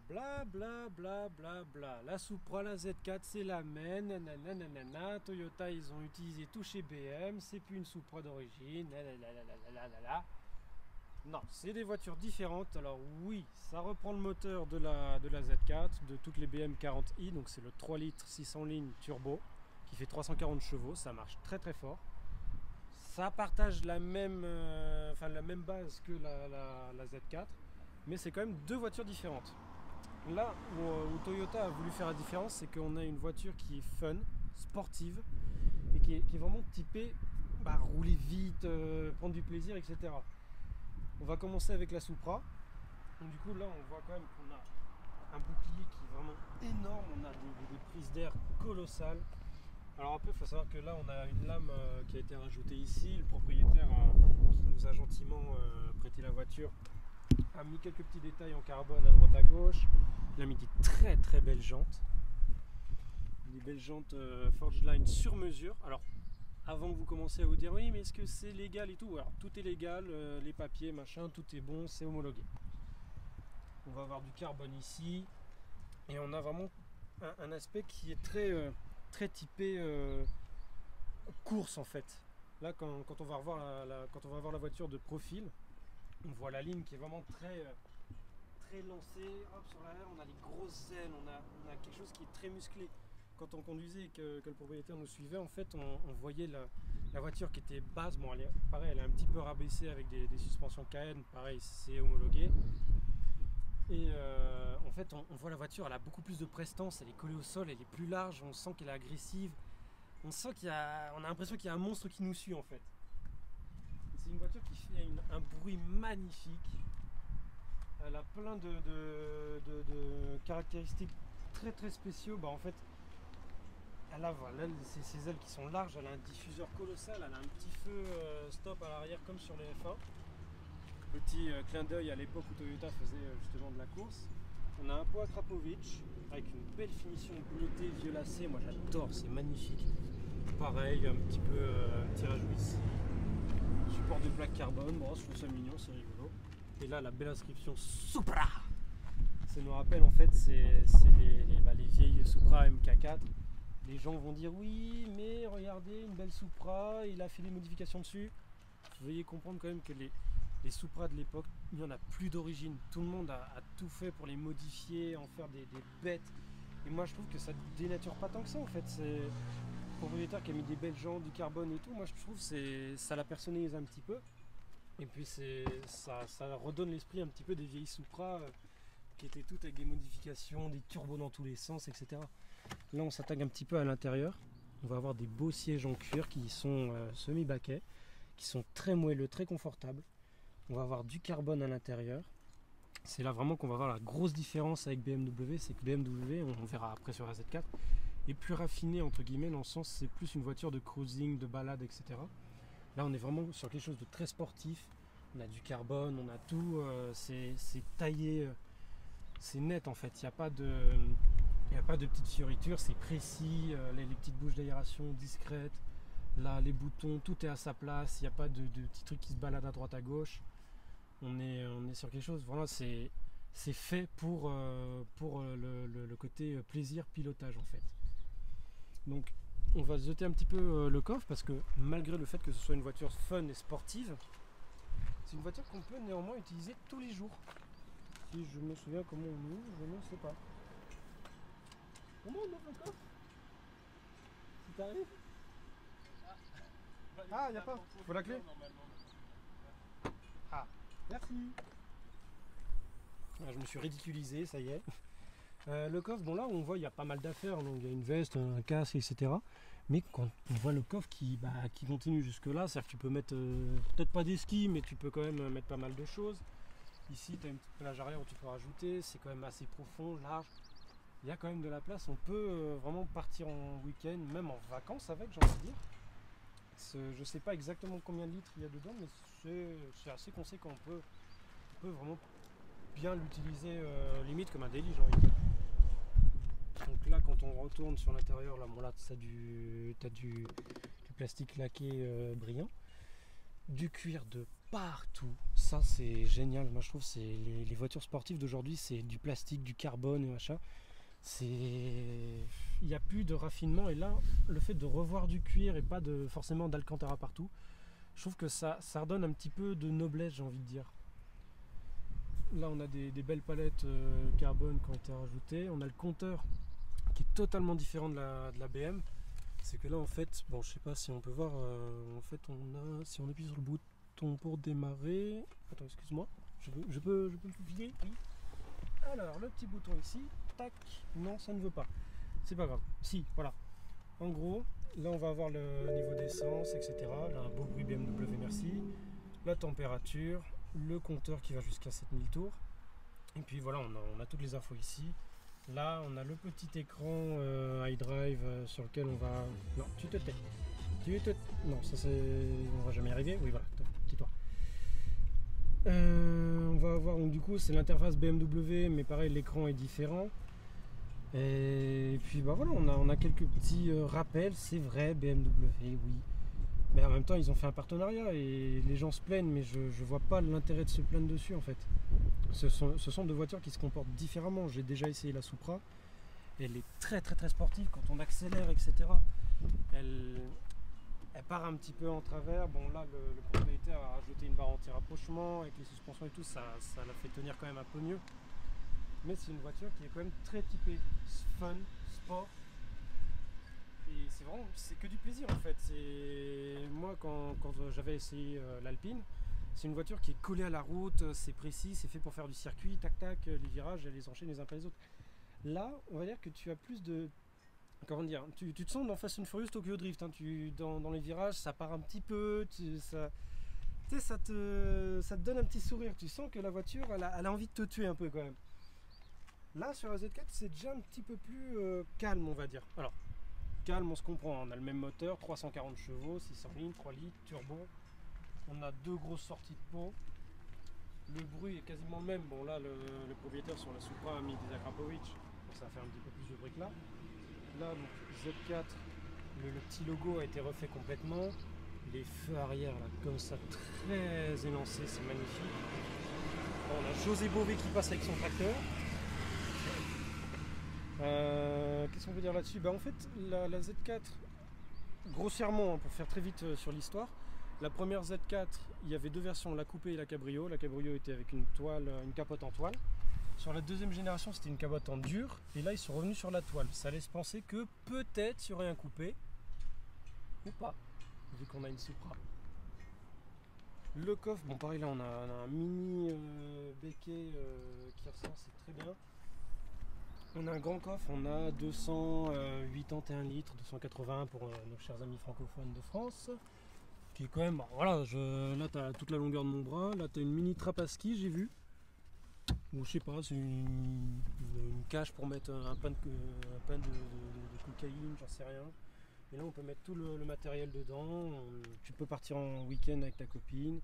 bla bla bla bla bla. La Supra, la Z4, c'est la même, nanana, nanana. Toyota, ils ont utilisé tout chez BM, c'est plus une Supra d'origine, nanana. Non, c'est des voitures différentes. Alors oui, ça reprend le moteur de la Z4, de toutes les BM 40i, donc c'est le 3 litres 600 lignes turbo qui fait 340 chevaux, ça marche très très fort. Ça partage la même base que la Z4, mais c'est quand même deux voitures différentes. Là où Toyota a voulu faire la différence, c'est qu'on a une voiture qui est fun, sportive, et qui est vraiment typée rouler vite, prendre du plaisir, etc. On va commencer avec la Supra. Donc, du coup, là, on voit quand même qu'on a un bouclier qui est vraiment énorme. On a des prises d'air colossales. Alors après, il faut savoir que là, on a une lame qui a été rajoutée ici. Le propriétaire qui nous a gentiment prêté la voiture a mis quelques petits détails en carbone à droite à gauche. Il a mis des très très belles jantes. Des belles jantes Forgeline sur mesure. Alors, avant que vous commenciez à vous dire oui, mais est-ce que c'est légal et tout? Alors, tout est légal, les papiers, machin, tout est bon, c'est homologué. On va avoir du carbone ici. Et on a vraiment un aspect qui est très typé course en fait. Là, quand on va revoir quand on va voir la voiture de profil, on voit la ligne qui est vraiment très lancée. Hop, sur l'arrière, on a les grosses ailes, on a quelque chose qui est très musclé. Quand on conduisait et que le propriétaire nous suivait, en fait, on voyait la voiture qui était basse. Bon, pareil, elle est un petit peu rabaissée avec des suspensions KN, pareil, c'est homologué. Et en fait, on voit la voiture, elle a beaucoup plus de prestance, elle est collée au sol, elle est plus large, on sent qu'elle est agressive. On sent on a l'impression qu'il y a un monstre qui nous suit en fait. C'est une voiture qui fait un bruit magnifique. Elle a plein de caractéristiques très spéciaux. En fait, elle a voilà, ses ailes qui sont larges, elle a un diffuseur colossal, elle a un petit feu stop à l'arrière comme sur les F1. Petit clin d'œil à l'époque où Toyota faisait justement de la course. On a un pot à Krapovic avec une belle finition bleutée, violacée. Moi j'adore, c'est magnifique. Pareil, un petit peu tirage ici. Support de plaque carbone, bon, je trouve ça mignon, c'est rigolo. Et là, la belle inscription Supra. Ça nous rappelle en fait, c'est les vieilles Supra MK4. Les gens vont dire oui, mais regardez, une belle Supra, il a fait des modifications dessus. Veuillez comprendre quand même que les Supra de l'époque, il n'y en a plus d'origine. Tout le monde a tout fait pour les modifier, en faire des bêtes. Et moi je trouve que ça dénature pas tant que ça en fait. C'est le propriétaire qui a mis des belles jantes, du carbone et tout. Moi je trouve que ça la personnalise un petit peu. Et puis ça redonne l'esprit un petit peu des vieilles Supra qui étaient toutes avec des modifications, des turbos dans tous les sens, etc. Là on s'attaque un petit peu à l'intérieur. On va avoir des beaux sièges en cuir qui sont semi-baquets, qui sont très moelleux, très confortables. On va avoir du carbone à l'intérieur. C'est là vraiment qu'on va voir la grosse différence avec BMW, c'est que BMW, on verra après sur la Z4, est plus raffiné entre guillemets, dans le sens c'est plus une voiture de cruising, de balade, etc. Là on est vraiment sur quelque chose de très sportif. On a du carbone, on a tout, c'est taillé, c'est net en fait, il n'y a pas de petites fioritures, c'est précis, les petites bouches d'aération discrètes. Là les boutons, tout est à sa place, il n'y a pas de petits trucs qui se baladent à droite à gauche. On est sur quelque chose, voilà, c'est fait pour le côté plaisir, pilotage en fait. Donc on va jeter un petit peu le coffre parce que malgré le fait que ce soit une voiture fun et sportive, c'est une voiture qu'on peut néanmoins utiliser tous les jours. Si je me souviens comment on ouvre, je ne sais pas. Comment on ouvre le coffre? Si t'arrives? Ah, il n'y a pas. Faut la clé? Ah, merci. Ah, je me suis ridiculisé, ça y est. Le coffre, bon là on voit il y a pas mal d'affaires, donc il y a une veste, un casque, etc. Mais quand on voit le coffre qui continue jusque là, c'est-à-dire que tu peux mettre, peut-être pas des skis, mais tu peux quand même mettre pas mal de choses. Ici tu as une petite plage arrière où tu peux rajouter, c'est quand même assez profond, large. Il y a quand même de la place, on peut vraiment partir en week-end, même en vacances avec, j'ai envie de dire. Je sais pas exactement combien de litres il y a dedans, mais c'est assez conséquent, on peut vraiment bien l'utiliser limite comme un daily, j'ai envie de dire. Donc là quand on retourne sur l'intérieur, là bon là t'as du plastique laqué brillant, du cuir de partout, ça c'est génial. Moi je trouve c'est les voitures sportives d'aujourd'hui, c'est du plastique, du carbone et machin. Il n'y a plus de raffinement, et là le fait de revoir du cuir et pas forcément d'Alcantara partout, je trouve que ça redonne un petit peu de noblesse, j'ai envie de dire. Là on a des belles palettes carbone qui ont été rajoutées. On a le compteur qui est totalement différent de la BM. C'est que là en fait, bon je sais pas si on peut voir, en fait si on appuie sur le bouton pour démarrer, attends excuse-moi, je peux me filer, oui. Alors le petit bouton ici, tac, non ça ne veut pas, c'est pas grave, si voilà. En gros, là on va avoir le niveau d'essence, etc. Là un beau bruit BMW, merci. La température, le compteur qui va jusqu'à 7000 tours. Et puis voilà, on a toutes les infos ici. Là on a le petit écran iDrive sur lequel on va... Non, tu te tais. Non, ça c'est... On va jamais y arriver. Oui voilà, tais-toi. On va avoir, donc du coup c'est l'interface BMW, mais pareil l'écran est différent. Et puis bah voilà, on a quelques petits rappels, c'est vrai, BMW, oui. Mais en même temps ils ont fait un partenariat et les gens se plaignent, mais je vois pas l'intérêt de se plaindre dessus en fait. Ce sont deux voitures qui se comportent différemment. J'ai déjà essayé la Supra, elle est très très très sportive quand on accélère, etc. Elle part un petit peu en travers. Bon là le propriétaire a rajouté une barre anti-rapprochement avec les suspensions et tout, ça la fait tenir quand même un peu mieux. Mais c'est une voiture qui est quand même très typée fun, sport. Et c'est vraiment, c'est que du plaisir en fait. Moi quand j'avais essayé l'Alpine, c'est une voiture qui est collée à la route, c'est précis, c'est fait pour faire du circuit, tac tac, les virages, elle les enchaîne les uns après les autres. Là, on va dire que tu as plus de... Comment dire, tu te sens dans Fast and Furious Tokyo Drift, hein, dans les virages, ça part un petit peu, ça te donne un petit sourire, tu sens que la voiture, elle a envie de te tuer un peu quand même. Là, sur la Z4, c'est déjà un petit peu plus calme, on va dire. Alors, calme, on se comprend, on a le même moteur, 340 chevaux, 600 lignes, 3 litres, turbo. On a deux grosses sorties de pont. Le bruit est quasiment le même. Bon là le propriétaire sur la Supra a mis des Akrapovic, donc ça fait un petit peu plus de bruit que là. Là donc Z4, le petit logo a été refait complètement. Les feux arrière là comme ça très élancés, c'est magnifique. Bon, on a José Bové qui passe avec son tracteur. Qu'est-ce qu'on peut dire là-dessus? En fait la Z4, grossièrement pour faire très vite sur l'histoire, la première Z4, il y avait deux versions, la coupé et la cabrio. La cabrio était avec une capote en toile. Sur la deuxième génération, c'était une capote en dur. Et là, ils sont revenus sur la toile. Ça laisse penser que peut-être il y aurait un coupé. Ou pas, vu qu'on a une Supra. Le coffre, bon pareil, là on a un mini béquet qui ressort, c'est très bien. On a un grand coffre, on a 281 litres, 280 pour nos chers amis francophones de France. Qui est quand même, voilà, là tu as toute la longueur de mon bras, là tu as une mini trappe à ski, j'ai vu, ou je sais pas, c'est une cage pour mettre un pain de cocaïne, j'en sais rien. Et là on peut mettre tout le matériel dedans, tu peux partir en week-end avec ta copine,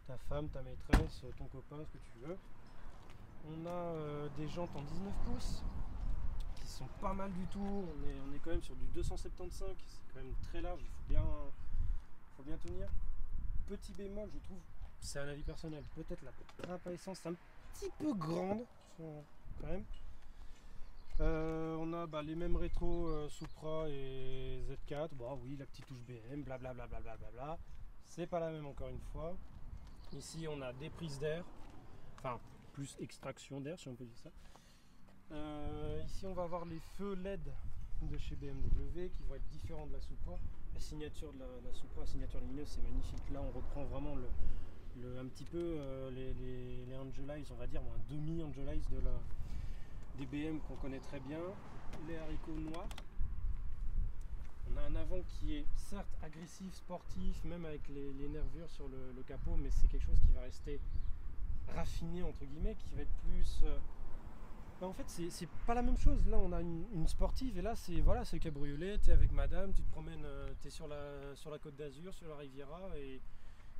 ta femme, ta maîtresse, ton copain, ce que tu veux. On a des jantes en 19 pouces qui sont pas mal du tout, on est quand même sur du 275, c'est quand même très large, il faut bien tenir. Petit bémol, je trouve, c'est un avis personnel, peut-être la trappe à essence un petit peu grande quand même. On a les mêmes rétros Supra et Z4. Bon oui, la petite touche BM, blablabla, c'est pas la même encore une fois. Ici on a des prises d'air, enfin plus extraction d'air si on peut dire ça. Ici on va avoir les feux LED de chez BMW qui vont être différents de la Supra. La signature de la Supra, la signature lumineuse, c'est magnifique. Là on reprend vraiment un petit peu les Angelize, on va dire, un demi Angelize des BM qu'on connaît très bien. Les haricots noirs. On a un avant qui est certes agressif, sportif, même avec les nervures sur le capot, mais c'est quelque chose qui va rester raffiné entre guillemets, qui va être plus... en fait c'est pas la même chose. Là on a une sportive et là c'est voilà, c'est le cabriolet, t'es avec madame, tu te promènes, t'es sur la côte d'Azur, sur la Riviera et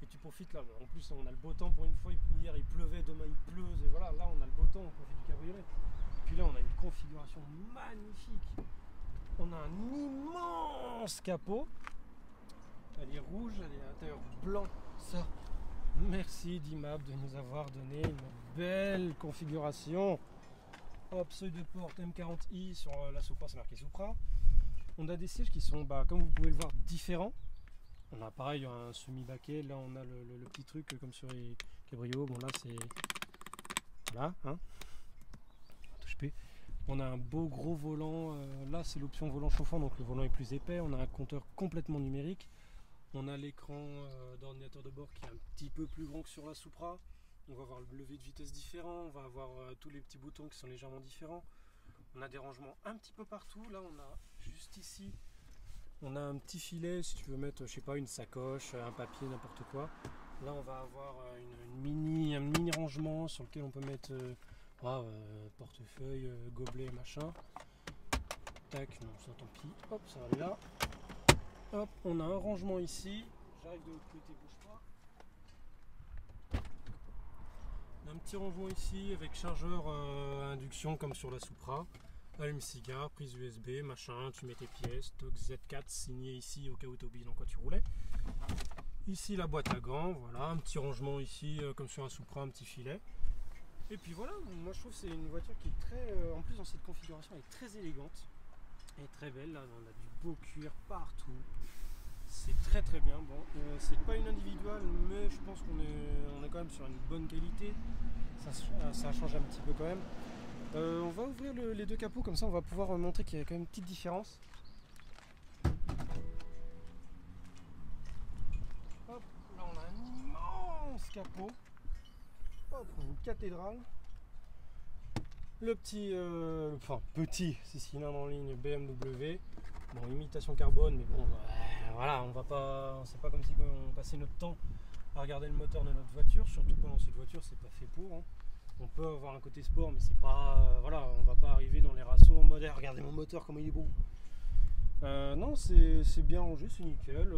tu profites là. En plus on a le beau temps pour une fois, hier il pleuvait, demain il pleut, et voilà, là on a le beau temps, on profite du cabriolet. Puis là on a une configuration magnifique. On a un immense capot. Elle est rouge, elle est à l'intérieur blanc. Ça, Merci d'IMAP de nous avoir donné une belle configuration. Hop, seuil de porte M40i sur la Supra, c'est marqué Supra. On a des sièges qui sont, comme vous pouvez le voir, différents. On a pareil un semi-baquet, là on a le petit truc comme sur les cabrios. Bon là c'est... Voilà, hein. Touche P. On a un beau gros volant, là c'est l'option volant chauffant, donc le volant est plus épais. On a un compteur complètement numérique. On a l'écran d'ordinateur de bord qui est un petit peu plus grand que sur la Supra. On va avoir le levier de vitesse différent, on va avoir tous les petits boutons qui sont légèrement différents. On a des rangements un petit peu partout. Là on a juste ici, on a un petit filet si tu veux mettre, je sais pas, une sacoche, un papier, n'importe quoi. Là on va avoir un mini rangement sur lequel on peut mettre portefeuille, gobelet, machin. Tac, non ça tant pis, hop ça va aller là. Hop, on a un rangement ici, j'arrive de l'autre côté, bouge pas. On a un petit rangement ici avec chargeur induction comme sur la Supra, allume-cigare, prise USB, machin, tu mets tes pièces, TOC Z4 signé ici au cas où tu oublies dans quoi tu roulais. Ici la boîte à gants, voilà, un petit rangement ici comme sur un Supra, un petit filet. Et puis voilà, moi je trouve que c'est une voiture qui est très, en plus dans cette configuration, elle est très élégante. Elle est très belle, là on a du beau cuir partout. C'est très très bien. Bon, c'est pas une individuelle, mais je pense qu'on est quand même sur une bonne qualité. Ça change un petit peu quand même. On va ouvrir les deux capots, comme ça on va pouvoir montrer qu'il y a quand même une petite différence. Hop, là on a un immense capot. Hop, une cathédrale. Le petit, petit 6 cylindres en ligne BMW. Bon, imitation carbone, mais bon, voilà, c'est pas comme si on passait notre temps à regarder le moteur de notre voiture, surtout quand cette voiture c'est pas fait pour. Hein. On peut avoir un côté sport, mais c'est pas, voilà, on va pas arriver dans les rassos en mode regardez mon moteur comment il est beau. Non, c'est bien rangé, c'est nickel,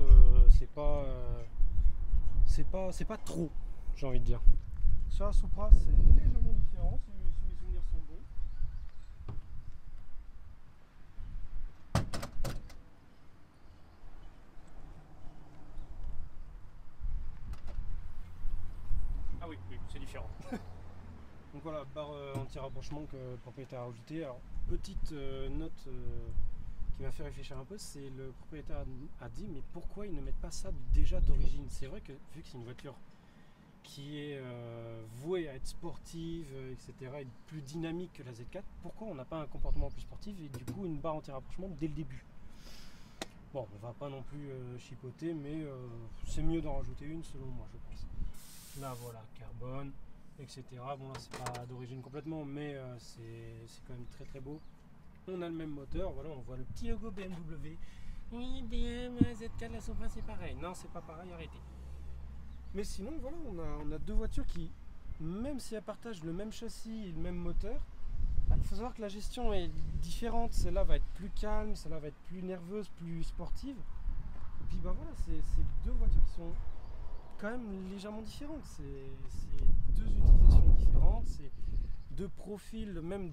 c'est pas trop, j'ai envie de dire. Sur la Supra, c'est légèrement différent, si mes souvenirs sont bons. Ah oui, c'est différent. Donc voilà, barre anti-rapprochement que le propriétaire a rajouté. Alors, petite note qui m'a fait réfléchir un peu, c'est le propriétaire a dit mais pourquoi ils ne mettent pas ça déjà d'origine? C'est vrai que vu que c'est une voiture qui est vouée à être sportive, etc., et plus dynamique que la Z4, pourquoi on n'a pas un comportement plus sportif et du coup une barre anti-rapprochement dès le début? Bon, on va pas non plus chipoter, mais c'est mieux d'en rajouter une selon moi, je pense. Là voilà, carbone, etc. Bon là c'est pas d'origine complètement, mais c'est quand même très très beau. On a le même moteur, voilà, on voit le petit logo BMW. Oui, BM, Z4, la Supra c'est pareil. Non, c'est pas pareil, arrêtez. Mais sinon, voilà, on a deux voitures qui, même si elles partagent le même châssis et le même moteur, il faut savoir que la gestion est différente. Celle-là va être plus calme, celle-là va être plus nerveuse, plus sportive. Et puis voilà, c'est deux voitures qui sont quand même légèrement différentes. C'est deux utilisations différentes, c'est deux profils même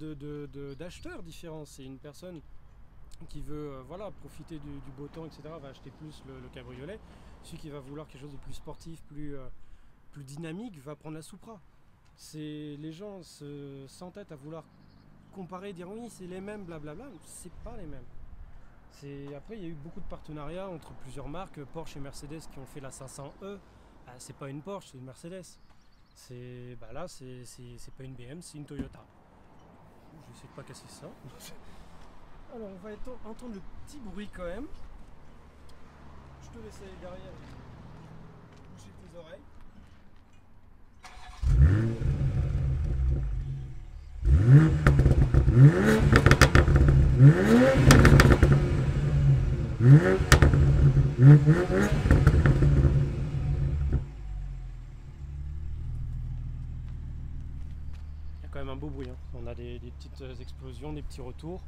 d'acheteurs différents. C'est une personne qui veut profiter du beau temps, etc., va acheter plus le cabriolet. Celui qui va vouloir quelque chose de plus sportif, plus dynamique, va prendre la Supra. Les gens s'entêtent à vouloir comparer, dire oui c'est les mêmes, blablabla, c'est pas les mêmes. Après il y a eu beaucoup de partenariats entre plusieurs marques, Porsche et Mercedes qui ont fait la 500e. C'est pas une Porsche, c'est une Mercedes. Là c'est pas une BM, c'est une Toyota. Je vais essayer de pas casser ça. Alors on va entendre le petit bruit quand même. Je te laisse aller derrière, bouger tes oreilles. Il y a quand même un beau bruit, hein. On a des petites explosions, des petits retours.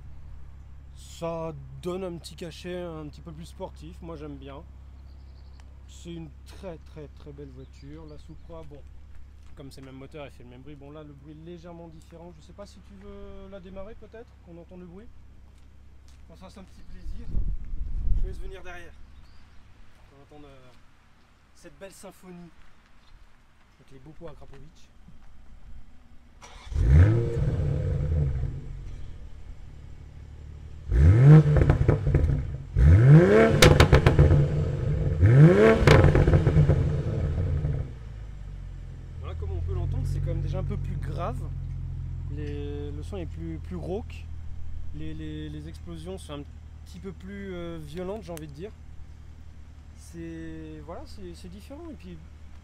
Ça donne un petit cachet un petit peu plus sportif, moi j'aime bien. C'est une très très très belle voiture. La Supra, bon, comme c'est le même moteur, elle fait le même bruit. Bon là le bruit est légèrement différent. Je sais pas si tu veux la démarrer peut-être, qu'on entende le bruit. Qu'on se fasse un petit plaisir. Je laisse venir derrière. On entend cette belle symphonie. avec les beaux pots Akrapovic. Voilà, comme on peut l'entendre, c'est quand même déjà un peu plus grave. Le son est plus rauque. Les explosions sont un petit peu plus violentes, j'ai envie de dire. Voilà, c'est différent. Et puis,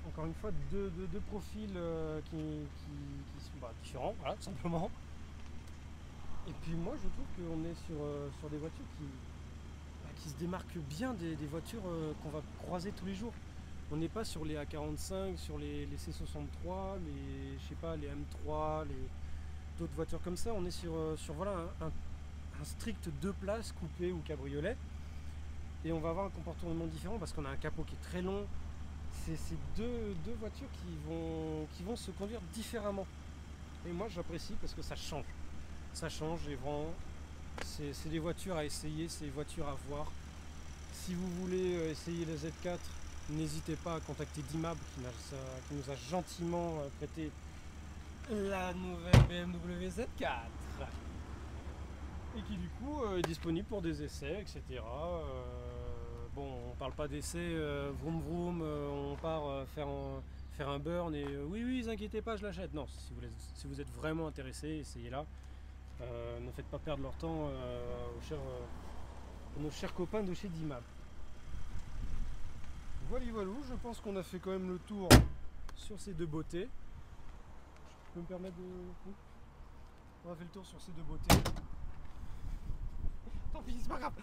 encore une fois, deux profils qui sont différents, voilà, tout simplement. Et puis moi, je trouve qu'on est sur des voitures qui se démarquent bien des voitures qu'on va croiser tous les jours. On n'est pas sur les A45, sur les C63, je sais pas, les M3, d'autres voitures comme ça. On est sur voilà, un strict 2 places, coupé ou cabriolet. Et on va avoir un comportement différent parce qu'on a un capot qui est très long. C'est deux voitures qui vont se conduire différemment. Et moi, j'apprécie parce que ça change. Ça change et vraiment, c'est des voitures à essayer, c'est des voitures à voir. Si vous voulez essayer la Z4, n'hésitez pas à contacter Dimab qui nous a gentiment prêté la nouvelle BMW Z4 et qui du coup est disponible pour des essais, etc. Bon, on parle pas d'essais vroom vroom, on part faire un burn et oui, inquiétez pas, je l'achète. Non, si vous êtes vraiment intéressé, essayez-la. Ne faites pas perdre leur temps nos chers copains de chez Dimab. Voilà, je pense qu'on a fait quand même le tour sur ces deux beautés. Je peux me permettre de... On a fait le tour sur ces deux beautés. Tant pis, c'est pas grave.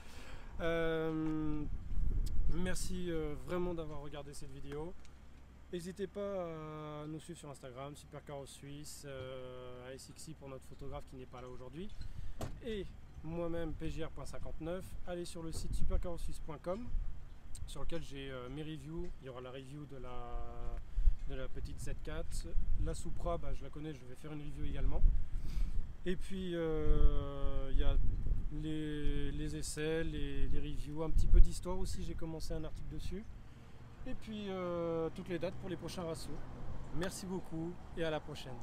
Merci vraiment d'avoir regardé cette vidéo. N'hésitez pas à nous suivre sur Instagram, Supercarros Suisse, ASXI pour notre photographe qui n'est pas là aujourd'hui. Et moi-même, pgr.59. Allez sur le site supercarrossuisse.com sur lequel j'ai mes reviews. Il y aura la review de la petite Z4. La Supra, je la connais, je vais faire une review également. Et puis il y a les essais, les reviews, un petit peu d'histoire aussi, j'ai commencé un article dessus. Et puis toutes les dates pour les prochains rassos. Merci beaucoup et à la prochaine.